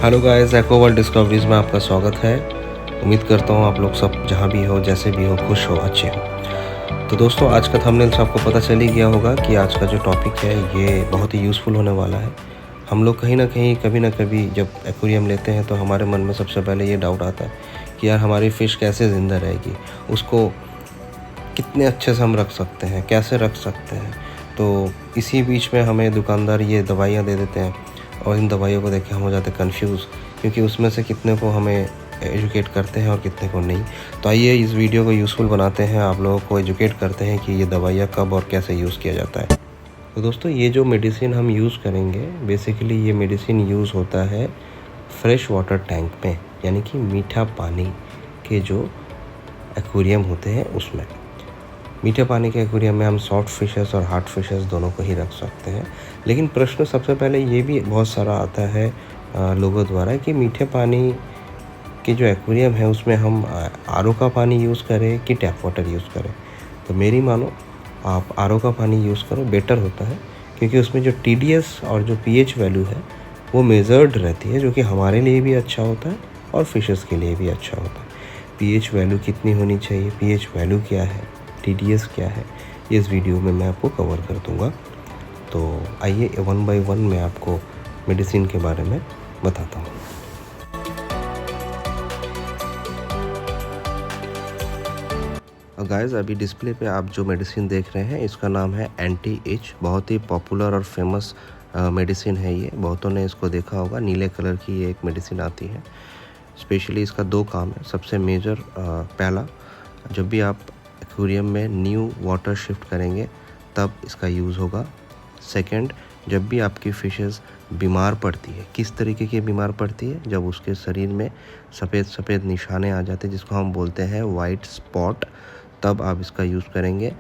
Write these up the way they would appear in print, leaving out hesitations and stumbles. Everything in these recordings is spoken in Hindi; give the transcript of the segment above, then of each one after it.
हेलो गाइस, एको वर्ल्ड डिस्कवरीज में आपका स्वागत है। उम्मीद करता हूँ आप लोग सब जहाँ भी हो, जैसे भी हो, खुश हो, अच्छे हो। तो दोस्तों, आज का थंबनेल से आपको पता चल ही गया होगा कि आज का जो टॉपिक है ये बहुत ही यूज़फुल होने वाला है। हम लोग कहीं ना कहीं कभी ना कभी जब एक्वेरियम लेते हैं तो हमारे मन में सबसे पहले ये डाउट आता है कि यार हमारी फ़िश कैसे ज़िंदा रहेगी, उसको कितने अच्छे से हम रख सकते हैं, कैसे रख सकते हैं। तो इसी बीच में हमें दुकानदार ये दवाइयाँ दे देते हैं और इन दवाइयों को देख के हम हो जाते हैं कन्फ्यूज़, क्योंकि उसमें से कितने को हमें एजुकेट करते हैं और कितने को नहीं। तो आइए इस वीडियो को यूज़फुल बनाते हैं, आप लोगों को एजुकेट करते हैं कि ये दवाइयाँ कब और कैसे यूज़ किया जाता है। तो दोस्तों, ये जो मेडिसिन हम यूज़ करेंगे, बेसिकली ये मेडिसिन यूज़ होता है फ्रेश वाटर टैंक में, यानी कि मीठा पानी के जो एक्वेरियम होते हैं उसमें। मीठे पानी के एक्वेरियम में हम सॉफ्ट फिशेस और हार्ड फिशेस दोनों को ही रख सकते हैं। लेकिन प्रश्न सबसे पहले ये भी बहुत सारा आता है लोगों द्वारा कि मीठे पानी के जो एक्वेरियम है उसमें हम आरओ का पानी यूज़ करें कि टैप वाटर यूज़ करें। तो मेरी मानो आप आरओ का पानी यूज़ करो, बेटर होता है, क्योंकि उसमें जो टीडीएस और जो पीएच वैल्यू है वो मेजर्ड रहती है, जो कि हमारे लिए भी अच्छा होता है और फिशेस के लिए भी अच्छा होता है। पीएच वैल्यू कितनी होनी चाहिए, पीएच वैल्यू क्या है, टीडीएस क्या है, इस वीडियो में मैं आपको कवर कर दूंगा। तो आइए 1 बाय 1 मैं आपको मेडिसिन के बारे में बताता हूँ। गाइस, अभी डिस्प्ले पे आप जो मेडिसिन देख रहे हैं इसका नाम है एंटी इच। बहुत ही पॉपुलर और फेमस मेडिसिन है ये, बहुतों ने इसको देखा होगा। नीले कलर की ये एक मेडिसिन आती है। स्पेशली इसका दो काम है। सबसे मेजर पहला, जब भी आप एक्वेरियम में न्यू वाटर शिफ्ट करेंगे तब इसका यूज़ होगा। सेकंड, जब भी आपकी फ़िशेस बीमार पड़ती है, किस तरीके की बीमार पड़ती है, जब उसके शरीर में सफ़ेद सफ़ेद निशाने आ जाते हैं जिसको हम बोलते हैं वाइट स्पॉट, तब आप इसका यूज़ करेंगे।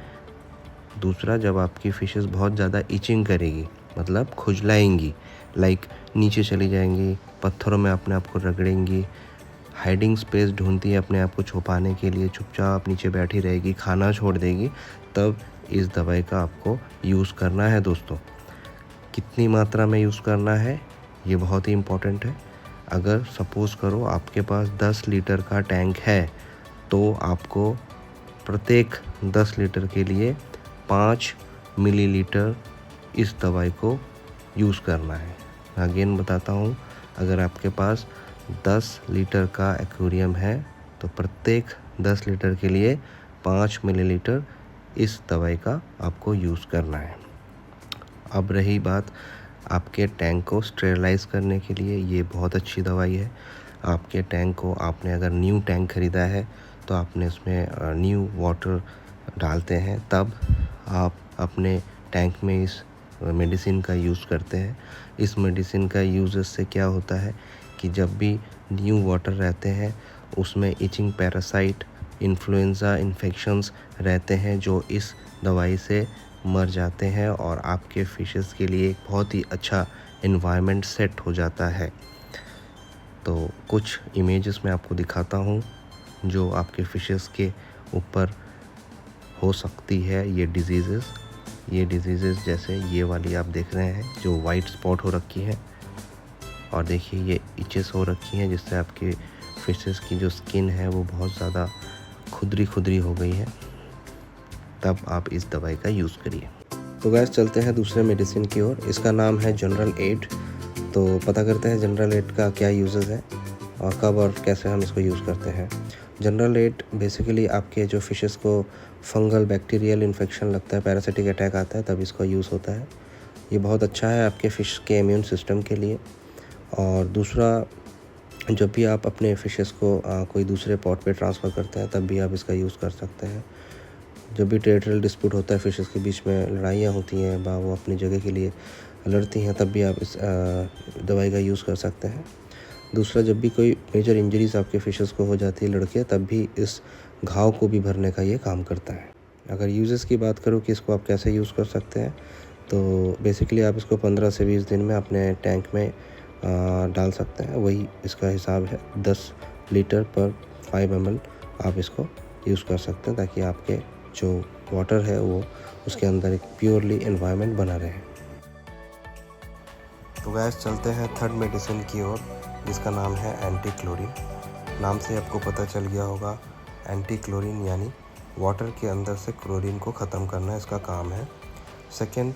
दूसरा, जब आपकी फ़िशेस बहुत ज़्यादा इचिंग करेगी, मतलब खुजलाएंगी, लाइक नीचे चली जाएंगी, पत्थरों में अपने आप को रगड़ेंगी, हाइडिंग स्पेस ढूंढती है अपने आप को छुपाने के लिए, चुपचाप नीचे बैठी रहेगी, खाना छोड़ देगी, तब इस दवाई का आपको यूज़ करना है। दोस्तों, कितनी मात्रा में यूज़ करना है ये बहुत ही इम्पोर्टेंट है। अगर सपोज़ करो आपके पास 10 लीटर का टैंक है तो आपको प्रत्येक 10 लीटर के लिए 5 मिलीलीटर इस दवाई को यूज़ करना है। अगेन बताता हूँ, अगर आपके पास 10 लीटर का एक्वेरियम है तो प्रत्येक 10 लीटर के लिए 5 मिलीलीटर इस दवाई का आपको यूज़ करना है। अब रही बात आपके टैंक को स्टेरलाइज़ करने के लिए, ये बहुत अच्छी दवाई है। आपके टैंक को, आपने अगर न्यू टैंक ख़रीदा है तो आपने उसमें न्यू वाटर डालते हैं, तब आप अपने टैंक में इस मेडिसिन का यूज़ करते हैं। इस मेडिसिन का यूज़ से क्या होता है कि जब भी न्यू वाटर रहते हैं उसमें इचिंग, पैरासाइट, इन्फ्लुएंज़ा इन्फेक्शंस रहते हैं जो इस दवाई से मर जाते हैं और आपके फिशेस के लिए एक बहुत ही अच्छा एनवायरनमेंट सेट हो जाता है। तो कुछ इमेजेस मैं आपको दिखाता हूँ जो आपके फिशेस के ऊपर हो सकती है ये डिजीज़ेस जैसे ये वाली आप देख रहे हैं जो वाइट स्पॉट हो रखी है, और देखिए ये इचेस हो रखी हैं जिससे आपके फिशेस की जो स्किन है वो बहुत ज़्यादा खुदरी हो गई है। तब आप इस दवाई का यूज़ करिए। तो गैस, चलते हैं दूसरे मेडिसिन की ओर। इसका नाम है जनरल एड। तो पता करते हैं जनरल एड का क्या यूजेस है और कब और कैसे हम इसको यूज़ करते हैं। जनरल एड बेसिकली आपके जो फिशेस को फंगल बैक्टीरियल इन्फेक्शन लगता है, पैरासिटिक अटैक आता है, तब इसका यूज़ होता है। ये बहुत अच्छा है आपके फ़िश के इम्यून सिस्टम के लिए। और दूसरा, जब भी आप अपने फिशेस को कोई दूसरे पॉट पे ट्रांसफ़र करते हैं तब भी आप इसका यूज़ कर सकते हैं। जब भी टेरिटोरियल डिस्प्यूट होता है, फिशेस के बीच में लड़ाइयाँ होती हैं, वो अपनी जगह के लिए लड़ती हैं, तब भी आप इस दवाई का यूज़ कर सकते हैं। दूसरा, जब भी कोई मेजर इंजरीज आपके फिशेस को हो जाती है लड़के, तब भी इस घाव को भी भरने का ये काम करता है। अगर यूजेस की बात करूँ कि इसको आप कैसे यूज़ कर सकते हैं, तो बेसिकली आप इसको 15 से 20 दिन में अपने टैंक में डाल सकते हैं। वही इसका हिसाब है, 10 लीटर पर 5 ml आप इसको यूज़ कर सकते हैं, ताकि आपके जो वाटर है वो उसके अंदर एक प्योरली एनवायरनमेंट बना रहे। तो गैस चलते हैं थर्ड मेडिसिन की ओर, जिसका नाम है एंटी क्लोरीन। नाम से आपको पता चल गया होगा, एंटी क्लोरीन यानी वाटर के अंदर से क्लोरीन को ख़त्म करना इसका काम है। सेकंड,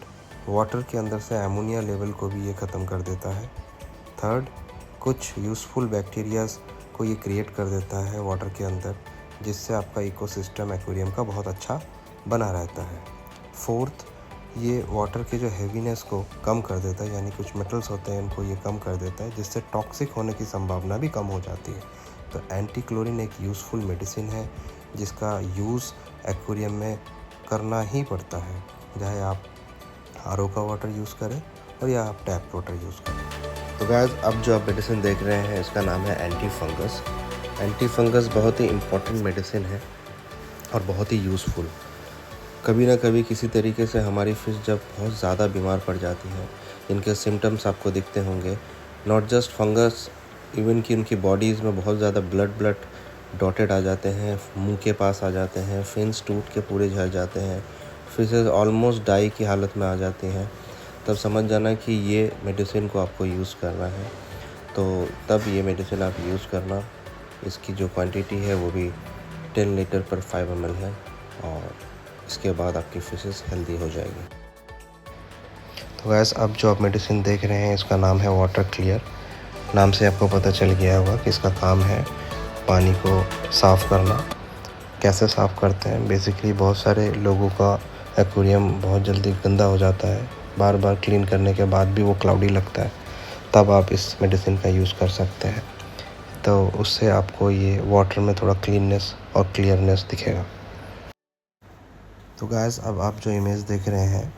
वाटर के अंदर से अमोनिया लेवल को भी ये ख़त्म कर देता है। थर्ड, कुछ यूज़फुल बैक्टीरियाज़ को ये क्रिएट कर देता है वाटर के अंदर, जिससे आपका इकोसिस्टम एक्वेरियम का बहुत अच्छा बना रहता है। फोर्थ, ये वाटर के जो हेवीनेस को कम कर देता है, यानी कुछ मेटल्स होते हैं इनको ये कम कर देता है, जिससे टॉक्सिक होने की संभावना भी कम हो जाती है। तो एंटी क्लोरीन एक यूज़फुल मेडिसिन है जिसका यूज़ एक्वेरियम में करना ही पड़ता है, चाहे आप आरओ का वाटर यूज़ करें और या आप टैप वाटर यूज़ करें। तो गाइस, अब जो आप मेडिसिन देख रहे हैं इसका नाम है एंटी फंगस। एंटी फंगस बहुत ही इम्पॉर्टेंट मेडिसिन है और बहुत ही यूज़फुल। कभी ना कभी किसी तरीके से हमारी फ़िश जब बहुत ज़्यादा बीमार पड़ जाती है, इनके सिम्टम्स आपको दिखते होंगे, नॉट जस्ट फंगस, इवन कि उनकी बॉडीज़ में बहुत ज़्यादा ब्लड डॉटेड आ जाते हैं, मुंह के पास आ जाते हैं, फिन्स टूट के पूरे झड़ जाते हैं, फिशेस ऑलमोस्ट डाई की हालत में आ जाती हैं, तब समझ जाना कि ये मेडिसिन को आपको यूज़ करना है। तो तब ये मेडिसिन आप यूज़ करना। इसकी जो क्वांटिटी है वो भी 10 लीटर पर 5 ml है और इसके बाद आपकी फिशेस हेल्दी हो जाएगी। तो गैस, अब जो आप मेडिसिन देख रहे हैं इसका नाम है वाटर क्लियर। नाम से आपको पता चल गया होगा कि इसका काम है पानी को साफ़ करना। कैसे साफ़ करते हैं? बेसिकली बहुत सारे लोगों का एक्वेरियम बहुत जल्दी गंदा हो जाता है, बार बार क्लीन करने के बाद भी वो क्लाउडी लगता है, तब आप इस मेडिसिन का यूज़ कर सकते हैं। तो उससे आपको ये वाटर में थोड़ा क्लीननेस और क्लियरनेस दिखेगा। तो गाइस, अब आप जो इमेज देख रहे हैं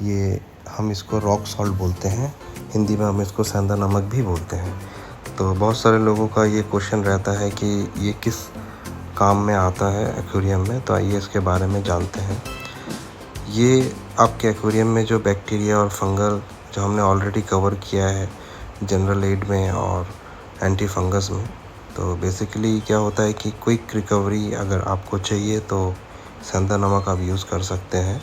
ये हम इसको रॉक सॉल्ट बोलते हैं, हिंदी में हम इसको सेंधा नमक भी बोलते हैं। तो बहुत सारे लोगों का ये क्वेश्चन रहता है कि ये किस काम में आता है एक्वेरियम में, तो आइए इसके बारे में जानते हैं। ये आपके एक्वेरियम में जो बैक्टीरिया और फंगल जो हमने ऑलरेडी कवर किया है जनरल एड में और एंटी फंगस में, तो बेसिकली क्या होता है कि क्विक रिकवरी अगर आपको चाहिए तो सेंधा नमक आप यूज़ कर सकते हैं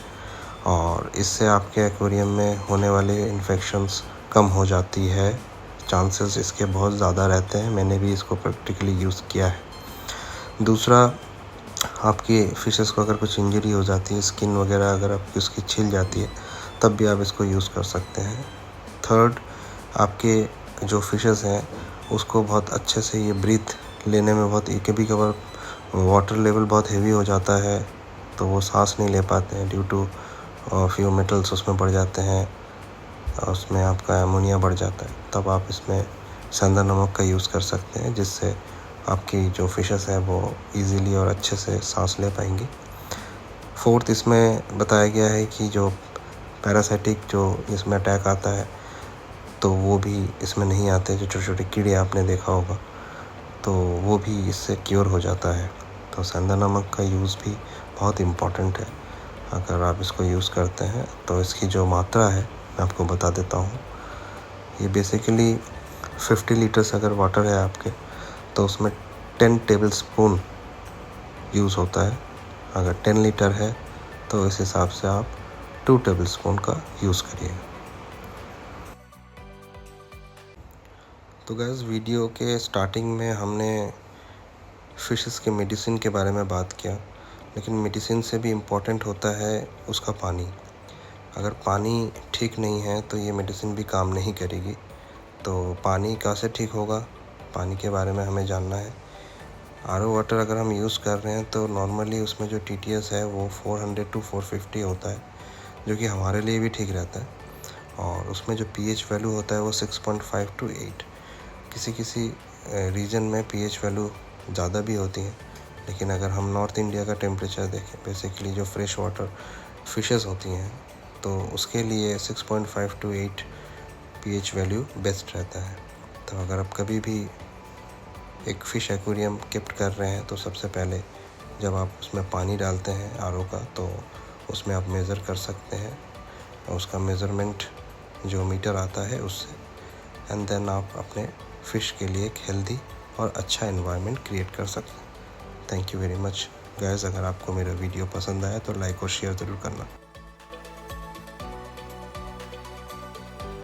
और इससे आपके एक्वेरियम में होने वाले इन्फेक्शंस कम हो जाती है। चांसेस इसके बहुत ज़्यादा रहते हैं, मैंने भी इसको प्रैक्टिकली यूज़ किया है। दूसरा, आपकी फ़िशेस को अगर कुछ इंजरी हो जाती है, स्किन वगैरह अगर आपकी उसकी छिल जाती है, तब भी आप इसको यूज़ कर सकते हैं। थर्ड, आपके जो फ़िशेस हैं उसको बहुत अच्छे से ये ब्रीथ लेने में बहुत, कभी कभार वाटर लेवल बहुत हेवी हो जाता है तो वो सांस नहीं ले पाते हैं ड्यू टू फ्यू मेटल्स उसमें बढ़ जाते हैं, उसमें आपका अमोनिया बढ़ जाता है, तब आप इसमें सेंधा नमक का यूज़ कर सकते हैं, जिससे आपकी जो फिशेस है वो इजीली और अच्छे से सांस ले पाएंगी। फोर्थ, इसमें बताया गया है कि जो पैरासाइटिक जो इसमें अटैक आता है तो वो भी इसमें नहीं आते, जो छोटे छोटे कीड़े आपने देखा होगा तो वो भी इससे क्योर हो जाता है। तो सेंधा नमक का यूज़ भी बहुत इम्पॉर्टेंट है। अगर आप इसको यूज़ करते हैं तो इसकी जो मात्रा है मैं आपको बता देता हूँ। ये बेसिकली 50 लीटर्स अगर वाटर है आपके तो उसमें 10 टेबल स्पून यूज़ होता है। अगर 10 लीटर है तो इस हिसाब से आप 2 टेबल स्पून का यूज़ करिएगा। तो गाइस, वीडियो के स्टार्टिंग में हमने फिशेस के मेडिसिन के बारे में बात किया, लेकिन मेडिसिन से भी इम्पोर्टेंट होता है उसका पानी। अगर पानी ठीक नहीं है तो ये मेडिसिन भी काम नहीं करेगी। तो पानी कैसे ठीक होगा, पानी के बारे में हमें जानना है। आरओ वाटर अगर हम यूज़ कर रहे हैं तो नॉर्मली उसमें जो TTS है वो 400 to 450 होता है, जो कि हमारे लिए भी ठीक रहता है। और उसमें जो pH वैल्यू होता है वो 6.5 to 8। किसी किसी रीजन में pH वैल्यू ज़्यादा भी होती है, लेकिन अगर हम नॉर्थ इंडिया का टेम्परेचर देखें, बेसिकली जो फ्रेश वाटर फिशेस होती हैं, तो उसके लिए 6.5 to 8 pH वैल्यू बेस्ट रहता है। तो अगर आप कभी भी एक फ़िश एक्वेरियम कीप कर रहे हैं तो सबसे पहले जब आप उसमें पानी डालते हैं आरओ का, तो उसमें आप मेज़र कर सकते हैं और उसका मेज़रमेंट जो मीटर आता है उससे, एंड देन आप अपने फ़िश के लिए एक हेल्दी और अच्छा एनवायरनमेंट क्रिएट कर सकते हैं। Thank you very much guys. अगर आपको मेरा वीडियो पसंद आया तो लाइक और शेयर ज़रूर करना।